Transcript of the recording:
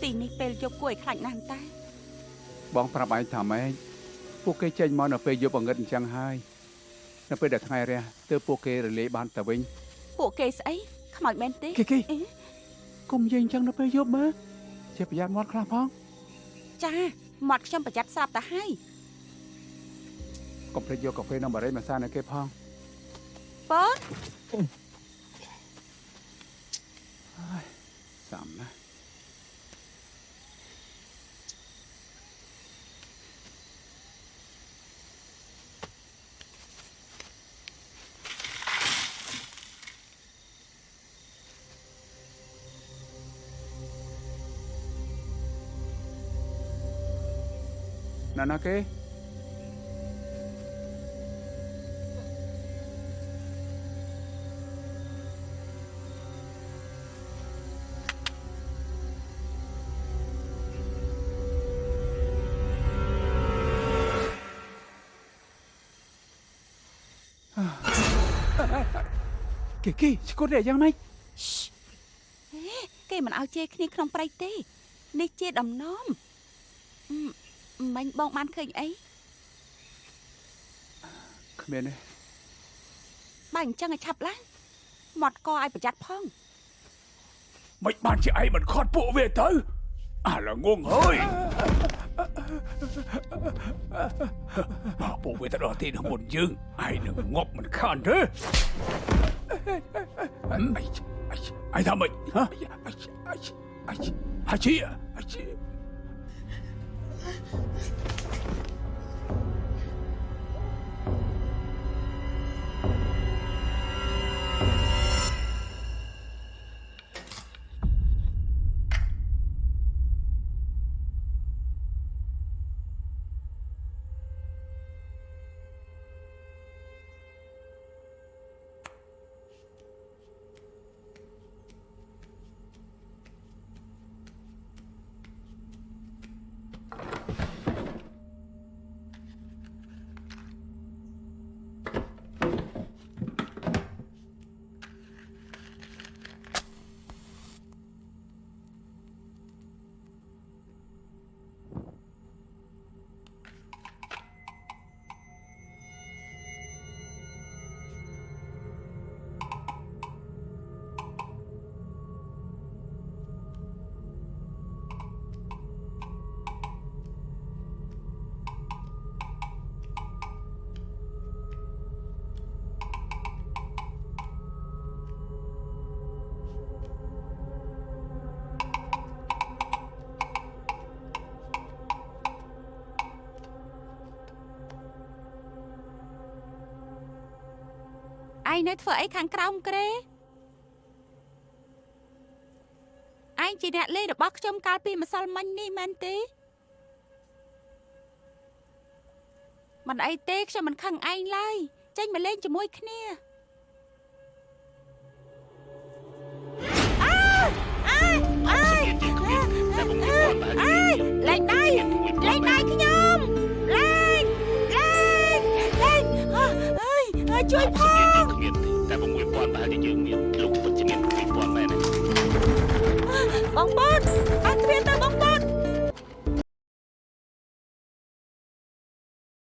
ទីនេះពេលយកគួយខ្លាចណាស់តែបងប្រាប់ឯងថាម៉េចពួកគេចេញមកនៅពេលយប់ងឹតអញ្ចឹងហើយនៅពេលដែលថ្ងៃរះទើបពួកគេរលាយបានទៅវិញពួកគេស្អីខ្មោចមែនទេគេកុំនិយាយអញ្ចឹងនៅពេលយប់មើលជាប្រយ័ត្នមាត់ខ្លះផងចាមាត់ខ្ញុំប្រយ័ត្នស្រាប់ទៅហើយកុំភ្លេចយកកាហ្វេនំបារីមកសានៅគេផងប៉នសាំណាណាគេគេស្គត់យ៉ាងម៉េចគេមិនឲ្យជេរគ្នាក្នុងព្រៃទេនេះជាដំណំមិញបងបានឃើញអីគ្មានទេបើអញ្ចឹងឲ្យឆាប់ឡើងមាត់កឲ្យប្រយ័ត្នផងមិនបានជាឯងមិនខត់ពួកវាទៅអាឡងងហើយពួកវាទៅដល់ទីនោះមុនយើងឯងនឹងងប់មិនខានទេអីថាម៉េចហ៎ហាជីឯងនៅធ្វើអីខាងក្រោមគ្រែឯងជាអ្នកលេងរបស់ខ្ញុំកាលពីម្សិលមិញនេះមែនទេមិនអីទេខ្ញុំមិនខឹងឯងឡើយចេញមកលេងជាមួយគ្នាលេងដៃខ្ញុំលេងជួយផងតែ6,000ប្រហែលជាយើងមានលោកពិតជាមាន2000មែនទេបងប្អូនអត់ទ្វារទៅ